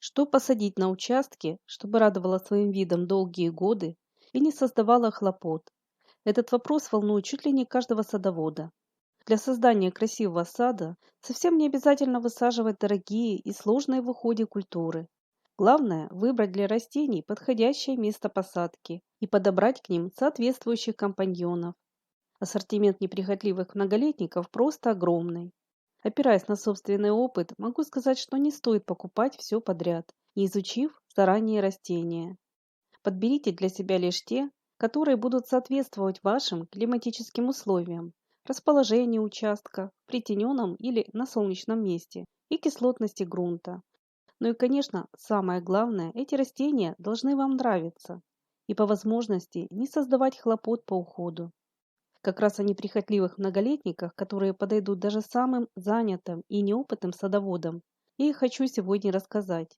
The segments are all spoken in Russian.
Что посадить на участке, чтобы радовало своим видом долгие годы и не создавало хлопот? Этот вопрос волнует чуть ли не каждого садовода. Для создания красивого сада совсем не обязательно высаживать дорогие и сложные в уходе культуры. Главное– выбрать для растений подходящее место посадки и подобрать к ним соответствующих компаньонов. Ассортимент неприхотливых многолетников просто огромный. Опираясь на собственный опыт, могу сказать, что не стоит покупать все подряд, не изучив заранее растения. Подберите для себя лишь те, которые будут соответствовать вашим климатическим условиям, расположению участка, в притененном или на солнечном месте и кислотности грунта. Ну и, конечно, самое главное, эти растения должны вам нравиться и по возможности не создавать хлопот по уходу. Как раз о неприхотливых многолетниках, которые подойдут даже самым занятым и неопытным садоводам, я и хочу сегодня рассказать.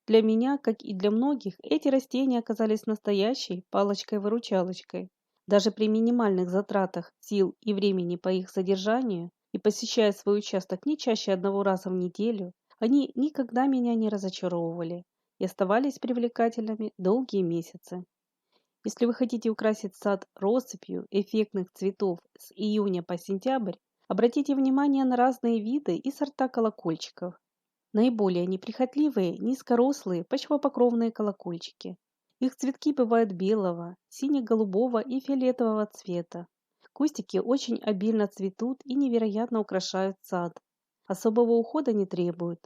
Для меня, как и для многих, эти растения оказались настоящей палочкой-выручалочкой. Даже при минимальных затратах сил и времени по их содержанию и посещая свой участок не чаще одного раза в неделю, они никогда меня не разочаровывали и оставались привлекательными долгие месяцы. Если вы хотите украсить сад россыпью эффектных цветов с июня по сентябрь, обратите внимание на разные виды и сорта колокольчиков. Наиболее неприхотливые низкорослые почвопокровные колокольчики. Их цветки бывают белого, сине-голубого и фиолетового цвета. Кустики очень обильно цветут и невероятно украшают сад. Особого ухода не требуют.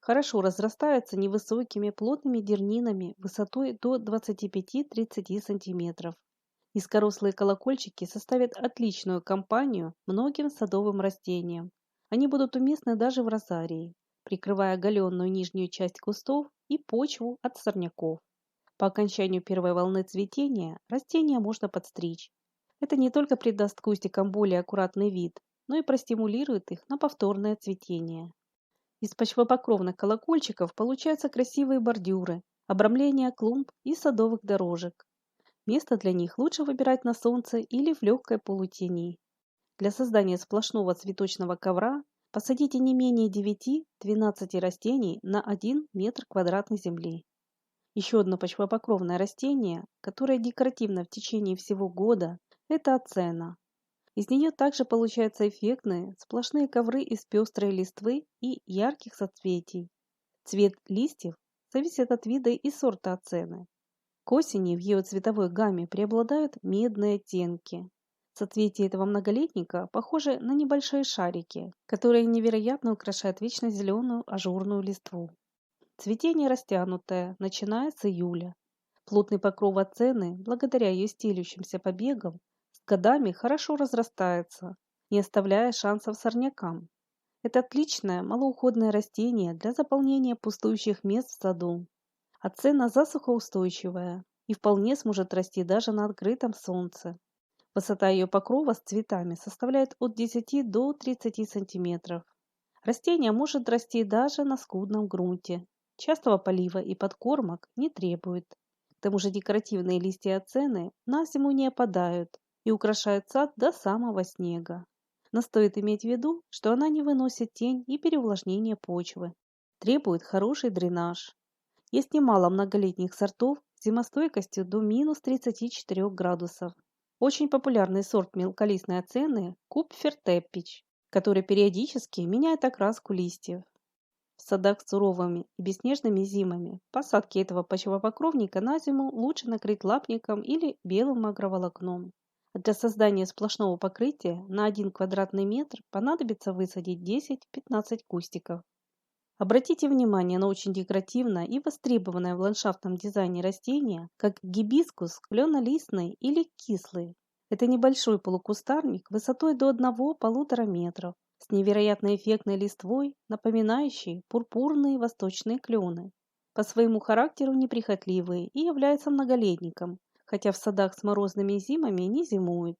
Хорошо разрастаются невысокими плотными дернинами высотой до 25-30 см. Низкорослые колокольчики составят отличную компанию многим садовым растениям. Они будут уместны даже в розарии, прикрывая оголенную нижнюю часть кустов и почву от сорняков. По окончанию первой волны цветения растения можно подстричь. Это не только придаст кустикам более аккуратный вид, но и простимулирует их на повторное цветение. Из почвопокровных колокольчиков получаются красивые бордюры, обрамления клумб и садовых дорожек. Место для них лучше выбирать на солнце или в легкой полутени. Для создания сплошного цветочного ковра посадите не менее 9-12 растений на 1 метр квадратной земли. Еще одно почвопокровное растение, которое декоративно в течение всего года, это ацена. Из нее также получаются эффектные сплошные ковры из пестрой листвы и ярких соцветий. Цвет листьев зависит от вида и сорта ацены. К осени в ее цветовой гамме преобладают медные оттенки. Соцветия этого многолетника похожи на небольшие шарики, которые невероятно украшают вечно зеленую ажурную листву. Цветение растянутое, начиная с июля. Плотный покров ацены, благодаря ее стелющимся побегам, с годами хорошо разрастается, не оставляя шансов сорнякам. Это отличное малоуходное растение для заполнения пустующих мест в саду. Ацена засухоустойчивая и вполне сможет расти даже на открытом солнце. Высота ее покрова с цветами составляет от 10 до 30 см. Растение может расти даже на скудном грунте. Частого полива и подкормок не требует. К тому же декоративные листья ацены на зиму не опадают и украшают сад до самого снега. Но стоит иметь в виду, что она не выносит тень и переувлажнение почвы. Требует хороший дренаж. Есть немало многолетних сортов с зимостойкостью до минус 34 градусов. Очень популярный сорт мелколистной ацены– Купфер Теппич, который периодически меняет окраску листьев. В садах с суровыми и бесснежными зимами посадки этого почвопокровника на зиму лучше накрыть лапником или белым агроволокном. А для создания сплошного покрытия на 1 квадратный метр понадобится высадить 10-15 кустиков. Обратите внимание на очень декоративное и востребованное в ландшафтном дизайне растение, как гибискус кленолистный или кислый. Это небольшой полукустарник высотой до 1–1,5 метров, с невероятно эффектной листвой, напоминающей пурпурные восточные клены. По своему характеру неприхотливые и являются многолетником, хотя в садах с морозными зимами не зимует.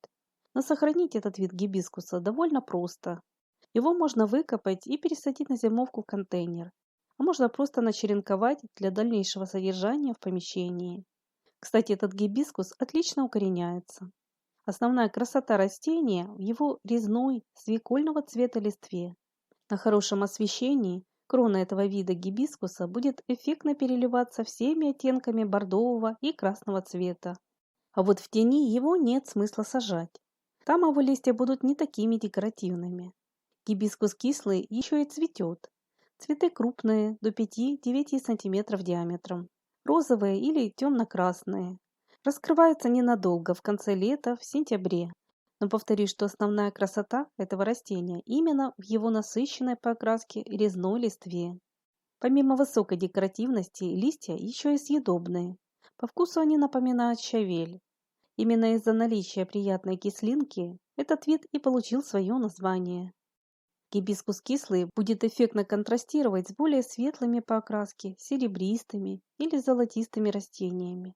Но сохранить этот вид гибискуса довольно просто. Его можно выкопать и пересадить на зимовку в контейнер, а можно просто начеренковать для дальнейшего содержания в помещении. Кстати, этот гибискус отлично укореняется. Основная красота растения в его резной свекольного цвета листве. На хорошем освещении Крона этого вида гибискуса будет эффектно переливаться всеми оттенками бордового и красного цвета. А вот в тени его нет смысла сажать. Там его листья будут не такими декоративными. Гибискус кислый еще и цветет. Цветы крупные, до 5-9 см диаметром. Розовые или темно-красные. Раскрывается ненадолго, в конце лета, в сентябре. Но повторюсь, что основная красота этого растения именно в его насыщенной по окраске резной листве. Помимо высокой декоративности, листья еще и съедобные. По вкусу они напоминают щавель. Именно из-за наличия приятной кислинки этот вид и получил свое название. Гибискус кислый будет эффектно контрастировать с более светлыми по окраске, серебристыми или золотистыми растениями.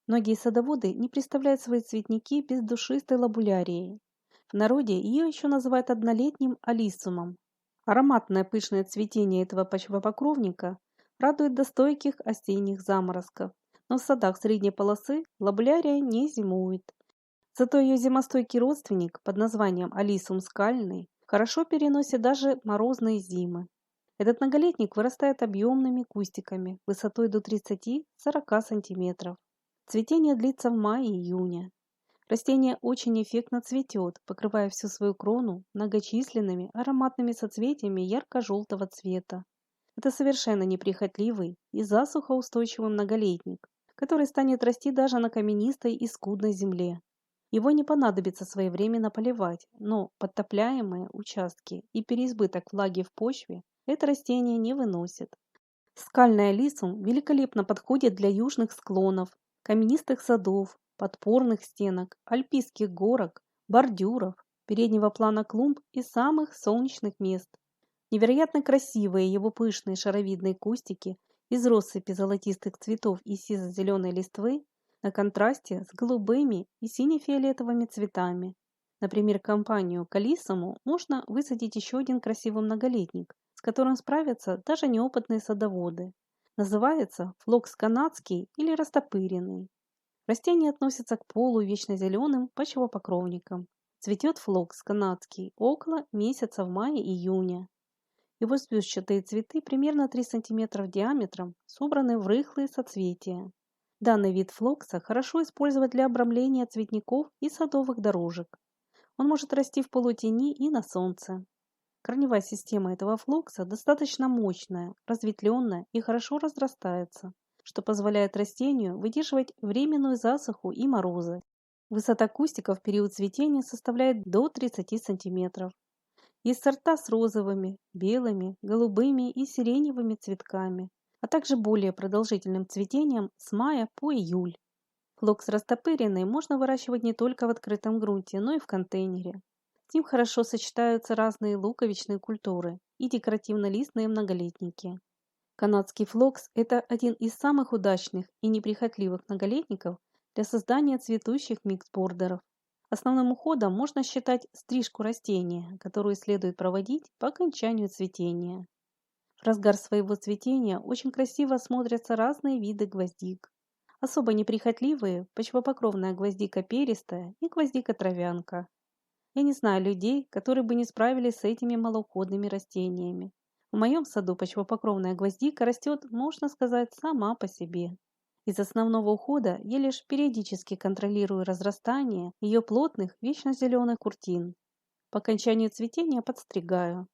Многие садоводы не представляют свои цветники без душистой лабулярией. В народе ее еще называют однолетним алисумом. Ароматное пышное цветение этого почвопокровника радует до стойких осенних заморозков, но в садах средней полосы лабулярия не зимует. Зато ее зимостойкий родственник под названием алисум скальный хорошо переносит даже морозные зимы. Этот многолетник вырастает объемными кустиками высотой до 30-40 см. Цветение длится в мае-июне. Растение очень эффектно цветет, покрывая всю свою крону многочисленными ароматными соцветиями ярко-желтого цвета. Это совершенно неприхотливый и засухоустойчивый многолетник, который станет расти даже на каменистой и скудной земле. Его не понадобится своевременно поливать, но подтопляемые участки и переизбыток влаги в почве это растение не выносит. Скальный алисум великолепно подходит для южных склонов, каменистых садов, подпорных стенок, альпийских горок, бордюров, переднего плана клумб и самых солнечных мест. Невероятно красивые его пышные шаровидные кустики из россыпи золотистых цветов и сизо-зеленой листвы на контрасте с голубыми и сине-фиолетовыми цветами. Например, компанию к алисуму можно высадить еще один красивый многолетник, с которым справятся даже неопытные садоводы. Называется флокс канадский или растопыренный. Растение относится к полувечно-зеленым почвопокровникам. Цветет флокс канадский около месяца в мае-июне. Его звездчатые цветы примерно 3 см диаметром собраны в рыхлые соцветия. Данный вид флокса хорошо использовать для обрамления цветников и садовых дорожек. Он может расти в полутени и на солнце. Корневая система этого флокса достаточно мощная, разветвленная и хорошо разрастается, что позволяет растению выдерживать временную засуху и морозы. Высота кустиков в период цветения составляет до 30 см. Есть сорта с розовыми, белыми, голубыми и сиреневыми цветками, а также более продолжительным цветением с мая по июль. Флокс растопыренный можно выращивать не только в открытом грунте, но и в контейнере. С ним хорошо сочетаются разные луковичные культуры и декоративно-листные многолетники. Канадский флокс – это один из самых удачных и неприхотливых многолетников для создания цветущих микс-бордеров. Основным уходом можно считать стрижку растения, которую следует проводить по окончанию цветения. В разгар своего цветения очень красиво смотрятся разные виды гвоздик. Особо неприхотливые – почвопокровная гвоздика перистая и гвоздика-травянка. Я не знаю людей, которые бы не справились с этими малоуходными растениями. В моем саду почвопокровная гвоздика растет, можно сказать, сама по себе. Из основного ухода я лишь периодически контролирую разрастание ее плотных вечно зеленых куртин. По окончанию цветения подстригаю.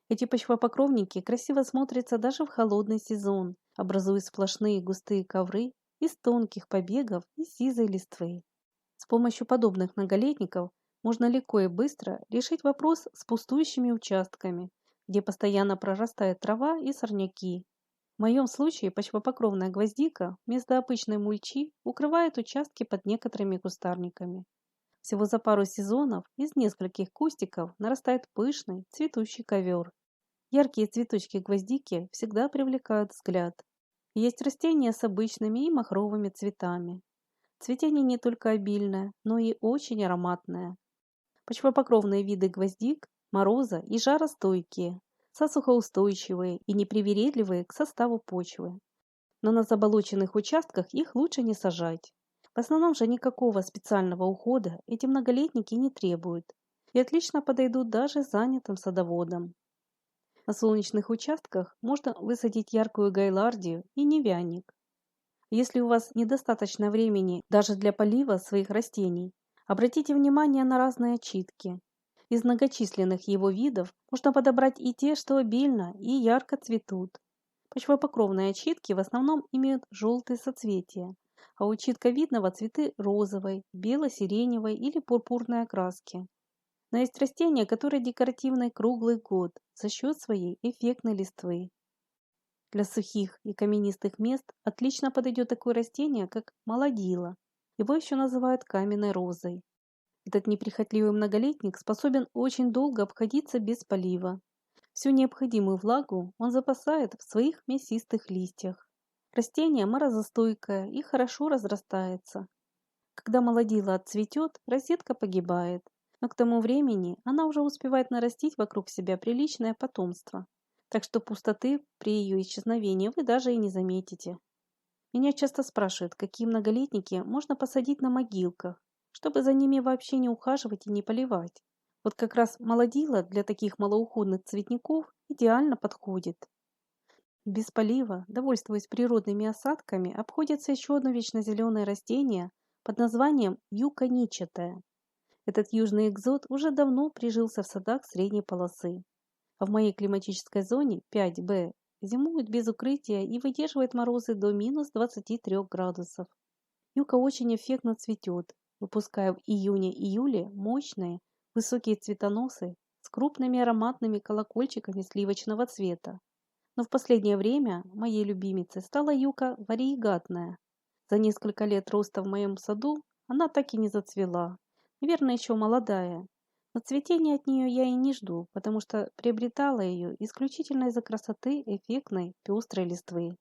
Эти почвопокровники красиво смотрятся даже в холодный сезон, образуя сплошные густые ковры из тонких побегов и сизой листвы. С помощью подобных многолетников можно легко и быстро решить вопрос с пустующими участками, где постоянно прорастает трава и сорняки. В моем случае почвопокровная гвоздика вместо обычной мульчи укрывает участки под некоторыми кустарниками. Всего за пару сезонов из нескольких кустиков нарастает пышный цветущий ковер. Яркие цветочки гвоздики всегда привлекают взгляд. Есть растения с обычными и махровыми цветами. Цветение не только обильное, но и очень ароматное. Почвопокровные виды гвоздик, мороза и жаростойкие, засухоустойчивые и непривередливые к составу почвы. Но на заболоченных участках их лучше не сажать. В основном же никакого специального ухода эти многолетники не требуют и отлично подойдут даже занятым садоводам. На солнечных участках можно высадить яркую гайлардию и невяник. Если у вас недостаточно времени даже для полива своих растений, обратите внимание на разные очитки. Из многочисленных его видов можно подобрать и те, что обильно и ярко цветут. Почвопокровные очитки в основном имеют желтые соцветия, а у читковидного цветы розовой, бело-сиреневой или пурпурной окраски. Но есть растения, которые декоративны круглый год за счет своей эффектной листвы. Для сухих и каменистых мест отлично подойдет такое растение, как молодила. Его еще называют каменной розой. Этот неприхотливый многолетник способен очень долго обходиться без полива. Всю необходимую влагу он запасает в своих мясистых листьях. Растение морозостойкое и хорошо разрастается. Когда молодила отцветет, розетка погибает, но к тому времени она уже успевает нарастить вокруг себя приличное потомство. Так что пустоты при ее исчезновении вы даже и не заметите. Меня часто спрашивают, какие многолетники можно посадить на могилках, чтобы за ними вообще не ухаживать и не поливать. Вот как раз молодила для таких малоуходных цветников идеально подходит. Без полива, довольствуясь природными осадками, обходится еще одно вечно зеленое растение под названием юка ничатая. Этот южный экзот уже давно прижился в садах средней полосы. А в моей климатической зоне 5Б зимует без укрытия и выдерживает морозы до минус 23 градусов. Юка очень эффектно цветет, выпуская в июне-июле мощные, высокие цветоносы с крупными ароматными колокольчиками сливочного цвета. Но в последнее время моей любимицей стала юка вариегатная. За несколько лет роста в моем саду она так и не зацвела. Наверное, еще молодая. Но цветения от нее я и не жду, потому что приобретала ее исключительно из-за красоты эффектной пестрой листвы.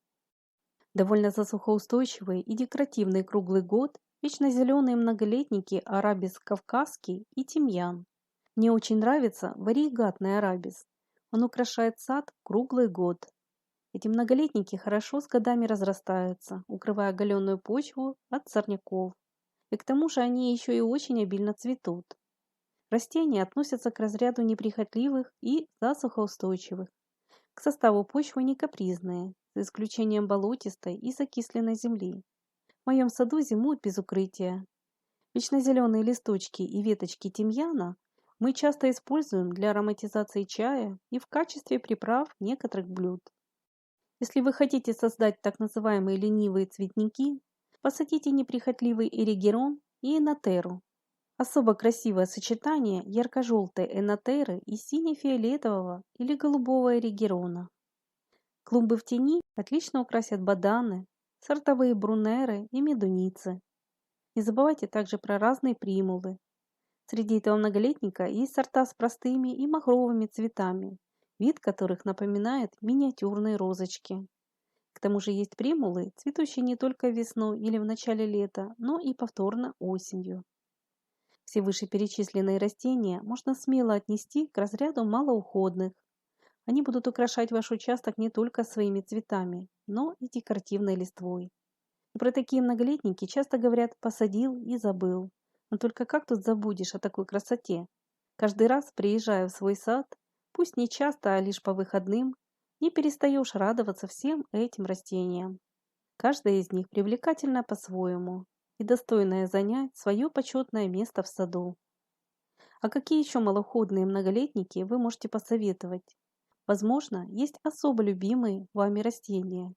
Довольно засухоустойчивый и декоративный круглый год, вечно зеленые многолетники арабис кавказский и тимьян. Мне очень нравится вариегатный арабис. Он украшает сад круглый год. Эти многолетники хорошо с годами разрастаются, укрывая оголенную почву от сорняков. И к тому же они еще и очень обильно цветут. Растения относятся к разряду неприхотливых и засухоустойчивых. К составу почвы не капризные, за исключением болотистой и закисленной земли. В моем саду зимуют без укрытия. Вечно зеленые листочки и веточки тимьяна мы часто используем для ароматизации чая и в качестве приправ некоторых блюд. Если вы хотите создать так называемые ленивые цветники, посадите неприхотливый эригерон и энотеру. Особо красивое сочетание ярко-желтой энотеры и сине-фиолетового или голубого эригерона. Клумбы в тени отлично украсят баданы, сортовые брунеры и медуницы. Не забывайте также про разные примулы. Среди этого многолетника есть сорта с простыми и махровыми цветами, вид которых напоминает миниатюрные розочки. К тому же есть примулы, цветущие не только весной или в начале лета, но и повторно осенью. Все вышеперечисленные растения можно смело отнести к разряду малоуходных. Они будут украшать ваш участок не только своими цветами, но и декоративной листвой. И про такие многолетники часто говорят «посадил и забыл». Но только как тут забудешь о такой красоте? Каждый раз, приезжая в свой сад, пусть не часто, а лишь по выходным, не перестаешь радоваться всем этим растениям. Каждая из них привлекательна по-своему и достойная занять свое почетное место в саду. А какие еще малоходные многолетники вы можете посоветовать? Возможно, есть особо любимые вами растения.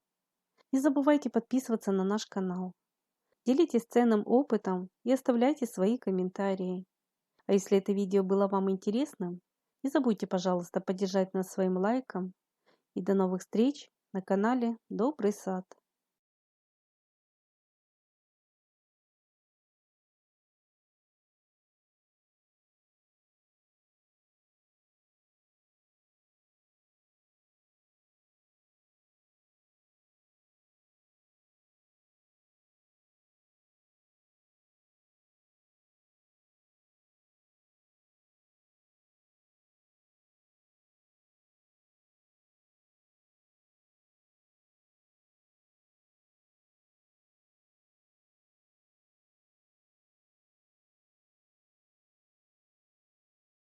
Не забывайте подписываться на наш канал. Делитесь ценным опытом и оставляйте свои комментарии. А если это видео было вам интересным, не забудьте, пожалуйста, поддержать нас своим лайком. И до новых встреч на канале Добрый сад.